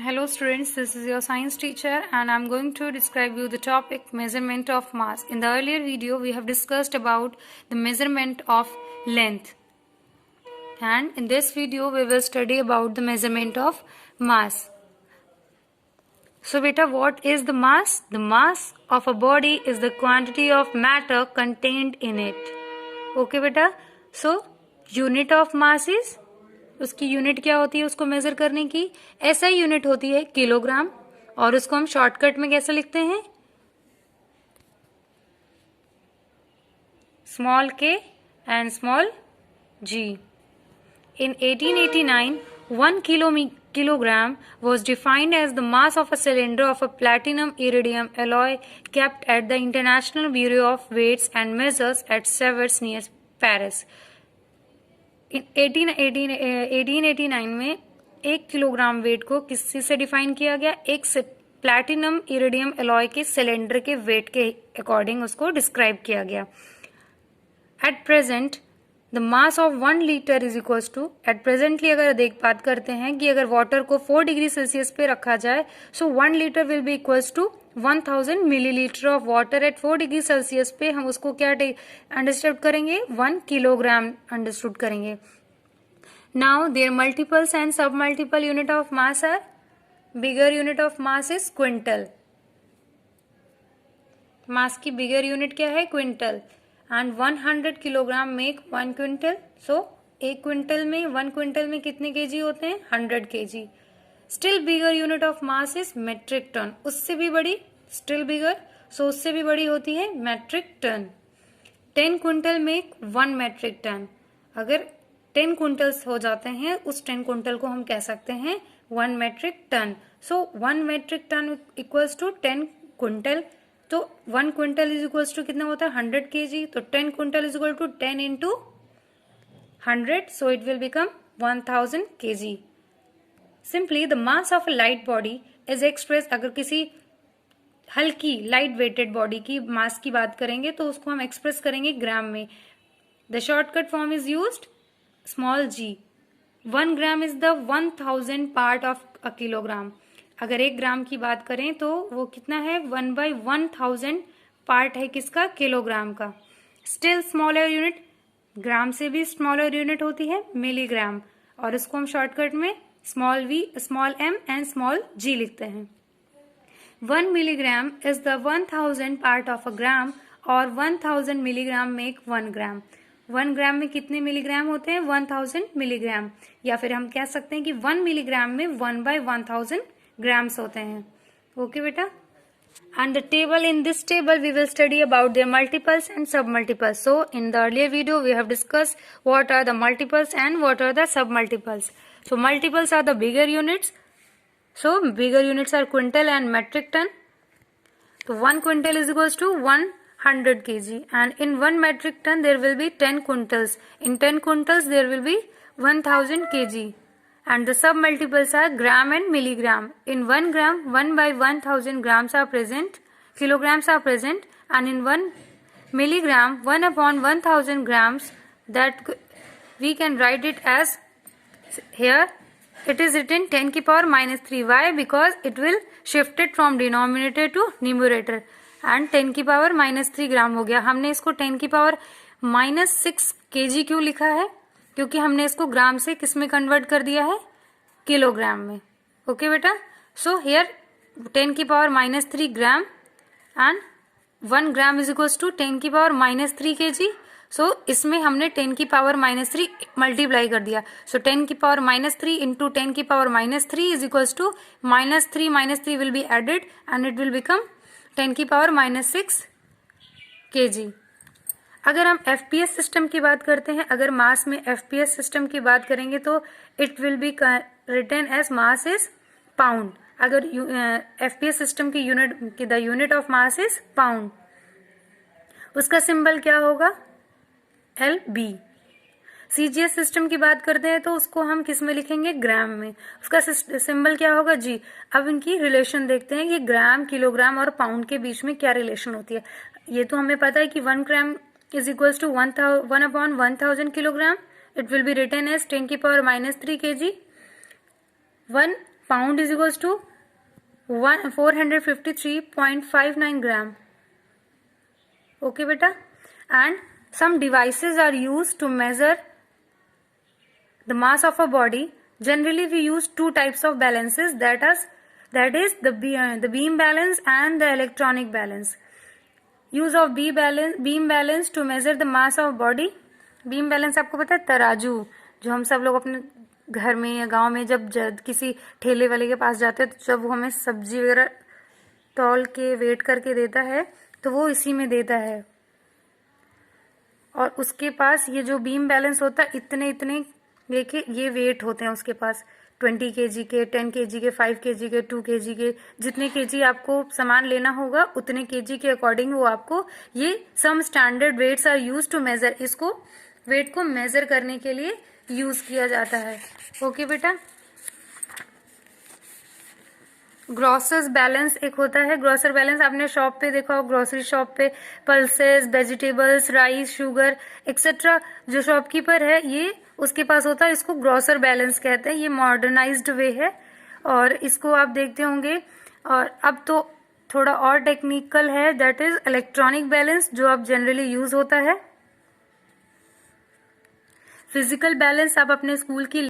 Hello students, this is your science teacher and I am going to describe you the topic measurement of mass. In the earlier video we have discussed about the measurement of length, and in this video we will study about the measurement of mass. So beta, what is the mass? The mass of a body is the quantity of matter contained in it. Okay beta, so unit of mass is, उसकी unit क्या होती है उसको major करने की? SI unit होती है kilogram, और उसको हम शॉर्टकट में कैसे लिखते हैं? स्मॉल के and small ji. In 1889, 1 kilogram was defined as the mass of a cylinder of a platinum iridium alloy kept at the International Bureau of Weights and Measures at Sevres near Paris. 1889 में 1 kilogram weight को किस चीज से define किया गया? एक platinum iridium alloy के cylinder के वेट के अकॉर्डिंग उसको डिस्क्राइब किया गया. At present the mass of 1 litre is equal to, at presently अगर बात करते हैं कि अगर वाटर को 4 डिग्री सेल्सियस पे रखा जाए, so 1 litre will be equals to 1000 millilitre of water at 4 degree Celsius पे. हम उसको क्या अंडरस्टूड करेंगे? 1 किलोग्राम अंडरस्टूड करेंगे. Now there multiples and sub multiple unit of mass are. Bigger unit of mass is quintal. Mass की bigger unit क्या है? Quintal. And 100 kilogram make 1 quintal. So 1 quintal में कितने केजी होते हैं? 100 KG. Still bigger unit of mass is metric tonne. उससे भी बड़ी, स्टिल बिगर, सो उससे भी बड़ी होती है मेट्रिक टन. 10 क्विंटल में 1 मेट्रिक टन. अगर 10 क्विंटल्स हो जाते हैं, उस 10 क्विंटल को हम कह सकते हैं 1 metric tonne. So 1 metric tonne equals to 10 quintal. तो 1 क्विंटल इज इक्वल्स टू कितना होता है? 100 केजी. तो 10 quintal is equal to 10 into 100, so it will become 1000 KG. Simply the mass of a light body is express, अगर किसी हल्की light weighted body की मास की बात करेंगे तो उसको हम एक्सप्रेस करेंगे ग्राम में. The shortcut form is used small G. 1 gram is the 1000 part of a kilogram. अगर 1 ग्राम की बात करें तो वो कितना है? 1/1000 पार्ट है किसका? किलोग्राम का. स्टिल स्मॉलर यूनिट, ग्राम से भी स्मॉलर यूनिट होती है मिलीग्राम, और इसको हम शॉर्टकट में small v, small m and small g लिखते हैं. 1 milligram is the 1000 part of a gram, और 1000 मिलीग्राम मेक 1 ग्राम. 1 ग्राम में कितने मिलीग्राम होते हैं? 1000 मिलीग्राम. या फिर हम कह सकते हैं कि 1 मिलीग्राम में 1/1000 ग्राम्स होते हैं. ओके बेटा. And the table, in this table we will study about their multiples and submultiples. So in the earlier video we have discussed what are the multiples and what are the submultiples. So multiples are the bigger units. So bigger units are quintal and metric ton. So 1 quintal is equals to 100 kg, and in 1 metric ton there will be 10 quintals. In 10 quintals there will be 1000 kg. And the submultiples are gram and milligram. In 1 gram, 1/1000 grams are present, kilograms are present, and in 1 milligram, 1/1000 grams, that we can write it as, here it is written 10 की power -3. Why? Because it will shift it from denominator to numerator, and 10 की power -3 ग्राम हो गया. हमने इसको 10 की power -6 kg क्यों लिखा है? क्योंकि हमने इसको ग्राम से किस में कन्वर्ट कर दिया है? किलोग्राम में. ओके बेटा. सो हियर 10 की power -3 gram and 1 gram is equals to 10 की पावर -3 केजी. सो इसमें हमने 10 की पावर -3 मल्टीप्लाई कर दिया. सो 10 की पावर -3 इंटू 10 की power -3 is equals to -3 will be added and it will become 10 की पावर -6 केजी. अगर हम एफपीएस सिस्टम की बात करते हैं, अगर मास में एफपीएस सिस्टम की बात करेंगे तो it will be written as mass is pound. अगर एफपीएस सिस्टम की unit, the unit of mass is pound. उसका सिंबल क्या होगा? LB. सीजीएस सिस्टम की बात करते हैं तो उसको हम किस में लिखेंगे? ग्राम में. उसका सिंबल क्या होगा? G. अब इनकी रिलेशन देखते हैं कि ग्राम, किलोग्राम और पाउंड के बीच में क्या रिलेशन होती है. ये तो हमें पता है कि 1 ग्राम is equals to 1/1000 kilogram. It will be written as 10 की power -3 kg. 1 pound is equals to 453.59 gram. Okay beta, and some devices are used to measure the mass of a body. Generally we use two types of balances, that is the beam balance and the electronic balance. Use of beam balance to measure the mass of body. Beam balance आपको पता है, तराजू जो हम सब लोग अपने घर में या गांव में जब किसी ठेले वाले के पास जाते हैं तो जब वो हमें सब्जी वगैरह तौल के वेट करके देता है तो वो इसी में देता है. और उसके पास ये जो बीम बैलेंस होता है, इतने इतने देखिए ये वेट होते हैं उसके पास, 20 kg के, 10 kg के, 5 kg के, 2 kg के. जितने kg आपको सामान लेना होगा उतने kg के अकॉर्डिंग वो आपको ये some standard weights are use to measure. इसको वेट को मेजर करने के लिए यूज किया जाता है. ओके बेटा. ग्रोसर्स बैलेंस एक होता है. ग्रोसर बैलेंस आपने शॉप पे देखा हो, ग्रोसरी शॉप पे pulses, vegetables, rice, sugar etcetera जो शॉपकीपर है ये उसके पास होता है. इसको ग्रोसर बैलेंस कहते हैं. ये मॉडर्नाइज्ड वे है और इसको आप देखते होंगे. और अब तो थोड़ा और टेक्निकल है, दैट इज इलेक्ट्रॉनिक बैलेंस जो अब जनरली यूज होता है. फिजिकल बैलेंस आप अपने स्कूल की